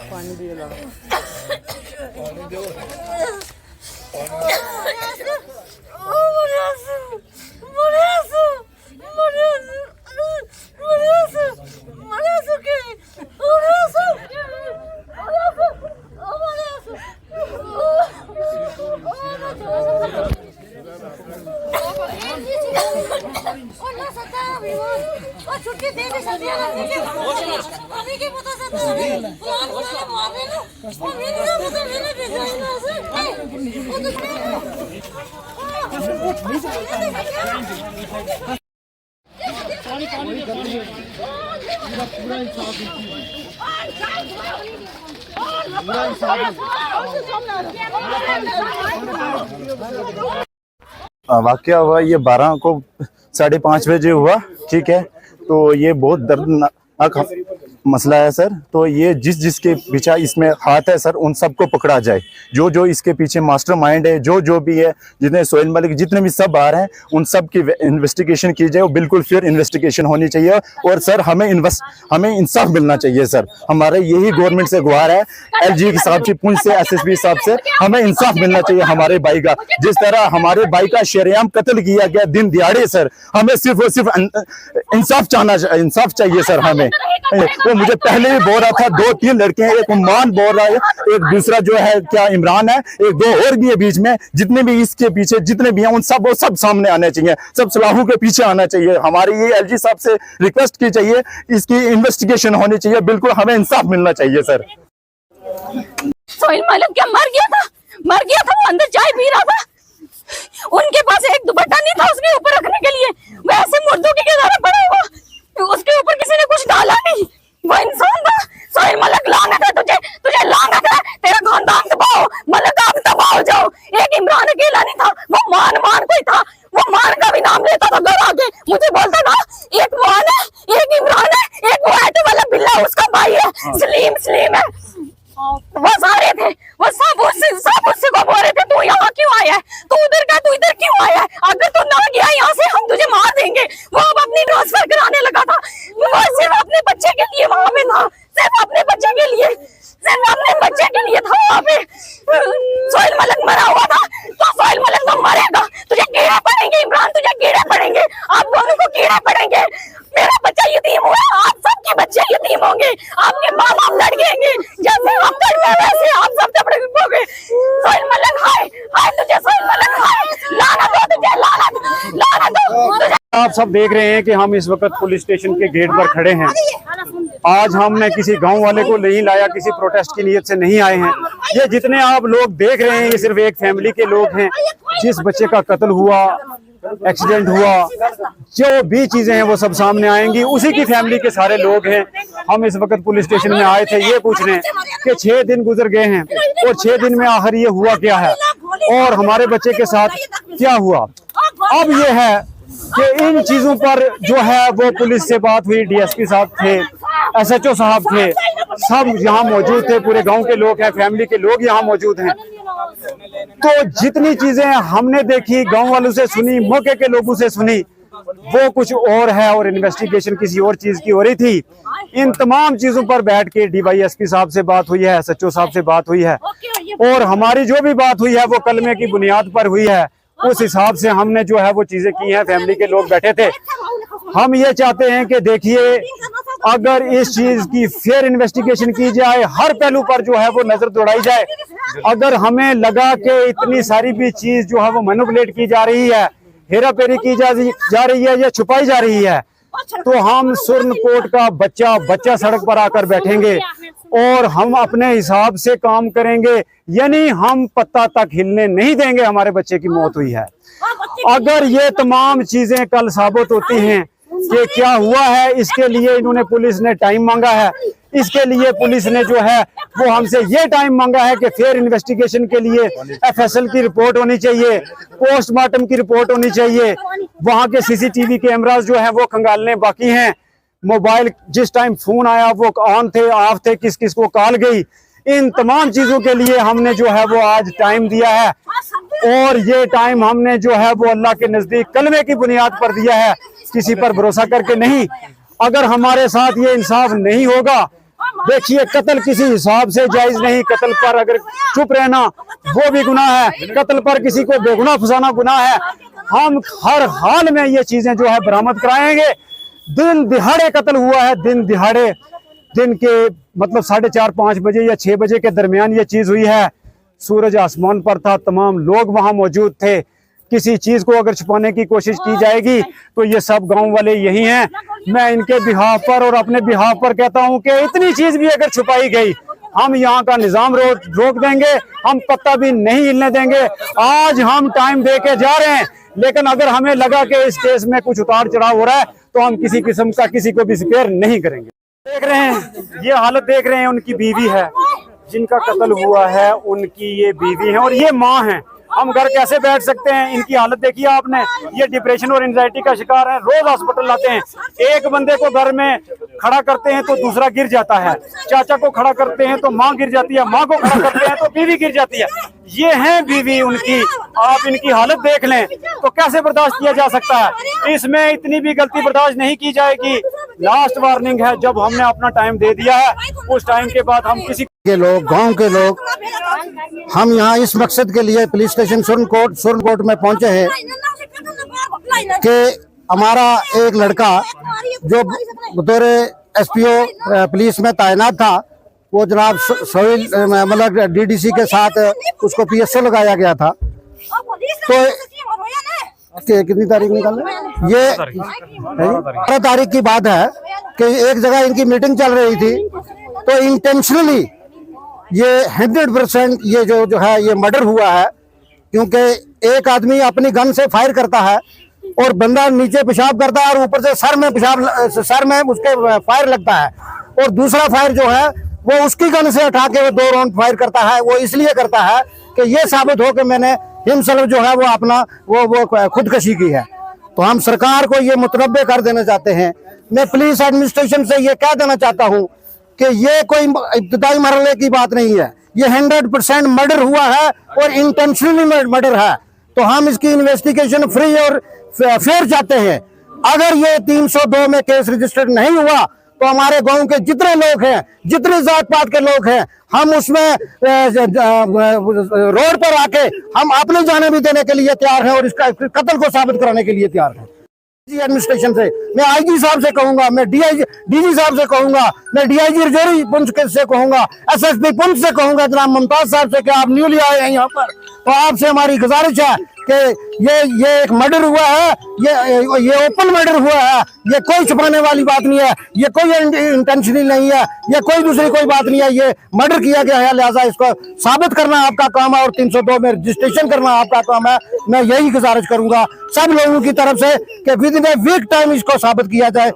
पानी दिए ला वाकया हुआ ये 12 को 5:30 बजे हुआ। ठीक है, तो ये बहुत दर्दनाक मसला है सर। तो ये जिसके पीछे इसमें हाथ है सर, उन सबको पकड़ा जाए। जो इसके पीछे मास्टरमाइंड है, जो भी है, जितने सोहेल मलिक, जितने भी सब आ रहे हैं, उन सब की इन्वेस्टिगेशन की जाए। बिल्कुल फेयर इन्वेस्टिगेशन होनी चाहिए। और सर हमें इंसाफ मिलना चाहिए सर। हमारे यही गवर्नमेंट से गुहार है, LG साहब से, पुंछ से, SSP साहब से, हमें इंसाफ मिलना चाहिए हमारे भाई का। जिस तरह हमारे भाई का शरेआम कत्ल किया गया दिन दिहाड़े सर, हमें सिर्फ और सिर्फ इंसाफ चाहिए सर हमें। वो मुझे पहले भी बोल रहा था, 2-3 लड़के हैं, एक उम्मान बोल रहा है, एक दूसरा जो है क्या इमरान है, एक 2 और भी है बीच में। जितने भी इसके पीछे जितने भी हैं, उन सब सामने आने चाहिए, सब सलाहू के पीछे आना चाहिए। हमारी ये LG साहब से रिक्वेस्ट की चाहिए, इसकी इन्वेस्टिगेशन होनी चाहिए। बिल्कुल हमें इंसाफ मिलना चाहिए सर। सोहेल मलिक क्या मर गया था, वो अंदर चाय पी रहा था। उनके पास एक दुपट्टा नहीं था उसके ऊपर रखने के लिए, वैसे मुर्दों की किनारे पड़ा हुआ, उसके ऊपर किसी ने कुछ डाला नहीं। वो इंसान था। सोहेल मलिक लानत है तुझे लानत है, तेरा खानदान तबाह हो, मलिक आप तबाह हो जाओ। एक इमरान अकेला नहीं था, वो मान कोई था, वो मान का भी नाम लेता था। घर आके मुझे बोलता था, एक मान है, एक इमरान है, एक वो ऐटे वाला बिल्ला उसका भाई है, सलीम है। वो सारे थे, वो सब उससे को बोल रहे थे, तू यहाँ क्यों आया है, तू इधर क्यों आया है, अगर तू ना गया यहाँ से हम तुझे मार देंगे। वो अब अपनी ट्रांसफर कराने लगा था। वो सिर्फ अपने बच्चे के लिए वहां पे था, सिर्फ अपने बच्चे के लिए था वहां पे। सोहेल मलिक मरा हुआ था, तो सोहेल मलिक तो मरेगा, तुझे कीड़े पड़ेंगे इमरान, तुझे कीड़े पड़ेंगे, आप दोनों को कीड़े पड़ेंगे। मेरा बच्चा यतीम हुआ, आप सबके बच्चे यतीम होंगे, आपके माँ बाप लड़केंगे, जैसे हम लड़के वैसे आप सब लड़कोगे। सोहेल मलिक हाय तुझे, सोहेल मलिक हाय, लानत हो तुझे, लानत हो तुझे। आप सब देख रहे हैं कि हम इस वक्त पुलिस स्टेशन के गेट पर खड़े हैं। आज हमने किसी गांव वाले को नहीं लाया, किसी प्रोटेस्ट की नीयत से नहीं आए हैं। ये जितने आप लोग देख रहे हैं, ये सिर्फ एक फैमिली के लोग हैं। जिस बच्चे का कत्ल हुआ, एक्सीडेंट हुआ, जो भी चीजें हैं वो सब सामने आएंगी, उसी की फैमिली के सारे लोग हैं। हम इस वक्त पुलिस स्टेशन में आए थे ये पूछने कि 6 दिन गुजर गए हैं और 6 दिन में आखिर ये हुआ क्या है और हमारे बच्चे के साथ क्या हुआ। अब ये है कि इन चीजों पर जो है वो पुलिस से बात हुई, DSP साहब थे, SHO साहब थे, सब यहाँ मौजूद थे, पूरे गांव के लोग हैं, फैमिली के लोग यहाँ मौजूद हैं। तो जितनी चीजें हमने देखी, गांव वालों से सुनी, मौके के लोगों से सुनी, वो कुछ और है और इन्वेस्टिगेशन किसी और चीज की हो रही थी। इन तमाम चीजों पर बैठ के DYSP साहब से बात हुई है, SHO साहब से बात हुई है और हमारी जो भी बात हुई है वो कलमे की बुनियाद पर हुई है। उस हिसाब से हमने जो है वो चीजें की हैं। फैमिली के लोग बैठे थे। हम ये चाहते हैं कि देखिए, अगर इस चीज की फेयर इन्वेस्टिगेशन की जाए, हर पहलू पर जो है वो नजर दौड़ाई जाए। अगर हमें लगा कि इतनी सारी भी चीज जो है वो मैनिपुलेट की जा रही है, हेरा फेरी की जा रही है या छुपाई जा रही है, तो हम सुरनकोट का बच्चा सड़क पर आकर बैठेंगे और हम अपने हिसाब से काम करेंगे। यानी हम पत्ता तक हिलने नहीं देंगे। हमारे बच्चे की मौत हुई है, अगर ये तमाम चीजें कल साबित होती हैं कि क्या हुआ है, इसके लिए इन्होंने पुलिस ने टाइम मांगा है। इसके लिए पुलिस ने जो है वो हमसे ये टाइम मांगा है कि फेयर इन्वेस्टिगेशन के लिए FSL की रिपोर्ट होनी चाहिए, पोस्टमार्टम की रिपोर्ट होनी चाहिए, वहां के CCTV कैमरास जो है वो खंगालने बाकी हैं, मोबाइल जिस टाइम फोन आया वो ऑन थे, ऑफ थे, किस किस को कॉल गई, इन तमाम चीजों के लिए हमने जो है वो आज टाइम दिया है। और ये टाइम हमने जो है वो अल्लाह के नजदीक कलमे की बुनियाद पर दिया है, किसी पर भरोसा करके नहीं। अगर हमारे साथ ये इंसाफ नहीं होगा, देखिए कत्ल किसी हिसाब से जायज नहीं, कत्ल पर अगर चुप रहना वो भी गुनाह है, कत्ल पर किसी को बेगुनाह फंसाना गुनाह है। हम हर हाल में ये चीजें जो है बरामद कराएंगे। दिन दिहाड़े कत्ल हुआ है, दिन दिहाड़े, दिन के मतलब 4:30-5 बजे या 6 बजे के दरमियान ये चीज हुई है। सूरज आसमान पर था, तमाम लोग वहां मौजूद थे। किसी चीज को अगर छुपाने की कोशिश की जाएगी तो ये सब गांव वाले यही हैं। मैं इनके बिहाफ पर और अपने बिहाफ पर कहता हूं कि इतनी चीज भी अगर छुपाई गई, हम यहाँ का निजाम रोक देंगे, हम पत्ता भी नहीं हिलने देंगे। आज हम टाइम दे के जा रहे हैं, लेकिन अगर हमें लगा कि इस केस में कुछ उतार चढ़ाव हो रहा है तो हम किसी किस्म का किसी को भी स्पेयर नहीं करेंगे। देख रहे हैं ये हालत, देख रहे हैं, उनकी बीवी है, जिनका कत्ल हुआ है उनकी ये बीवी है और ये माँ है। हम घर कैसे बैठ सकते हैं? इनकी हालत देखिए आपने, ये डिप्रेशन और एंजाइटी का शिकार है, रोज हॉस्पिटल लाते हैं। एक बंदे को घर में खड़ा करते हैं तो दूसरा गिर जाता है, चाचा को खड़ा करते हैं तो माँ गिर जाती है, माँ को खड़ा करते हैं तो बीवी गिर जाती है। ये है बीवी उनकी, आप इनकी हालत देख लें तो कैसे बर्दाश्त किया जा सकता है? इसमें इतनी भी गलती बर्दाश्त नहीं की जाएगी। लास्ट वार्निंग है, जब हमने अपना टाइम दे दिया है उस टाइम के बाद हम किसी के लोग, गांव के लोग, हम यहाँ इस मकसद के लिए पुलिस स्टेशन सुरनकोट में पहुंचे हैं कि हमारा एक लड़का जो बतौर SPO पुलिस में तैनात था, वो जनाब सोहेल मतलब DDC के साथ उसको PSO लगाया गया था। तो कितनी तारीख निकाल ये 12 तारीख की बात है कि एक जगह इनकी मीटिंग चल रही थी, तो इंटेंशनली ये 100% ये जो है ये मर्डर हुआ है। क्योंकि एक आदमी अपनी गन से फायर करता है और बंदा नीचे पेशाब करता है और ऊपर से सर में उसके फायर लगता है, और दूसरा फायर जो है वो उसकी गन से उठा के 2 राउंड फायर करता है। वो इसलिए करता है कि ये साबित हो कि मैंने हिमसेल्फ जो है वो अपना वो खुदकशी की है। तो हम सरकार को ये मुतनब्बे कर देना चाहते हैं। मैं पुलिस एडमिनिस्ट्रेशन से ये कह देना चाहता हूँ कि ये कोई इब्तिदाई मरहले की बात नहीं है, ये 100% मर्डर हुआ है और इंटेंशनली मर्डर है। तो हम इसकी इन्वेस्टिगेशन फ्री और फेयर चाहते हैं। अगर ये 302 में केस रजिस्टर्ड नहीं हुआ तो हमारे गांव के जितने लोग हैं, जितने जात पात के लोग हैं, हम उसमें रोड पर आके हम अपनी जानें भी देने के लिए तैयार हैं और इसका कत्ल को साबित कराने के लिए तैयार हैं। एडमिनिस्ट्रेशन से मैं IG साहब से कहूंगा, मैं DG साहब से कहूंगा, मैं DIG रजौरी पुंछ से कहूंगा, SSP पुंछ से कहूंगा, जनाब मुमताज साहब से कि आप न्यूली आए हैं यहाँ पर, तो आपसे हमारी गुजारिश है कि ये एक मर्डर हुआ है, ये ओपन मर्डर हुआ है, ये कोई छुपाने वाली बात नहीं है, ये कोई इंटेंशनल नहीं है, ये कोई दूसरी कोई बात नहीं है, ये मर्डर किया गया है। लिहाजा इसको साबित करना आपका काम है और 302 में रजिस्ट्रेशन करना आपका काम है। मैं यही गुजारिश करूंगा सब लोगों की तरफ से कि within a week time इसको साबित किया जाए।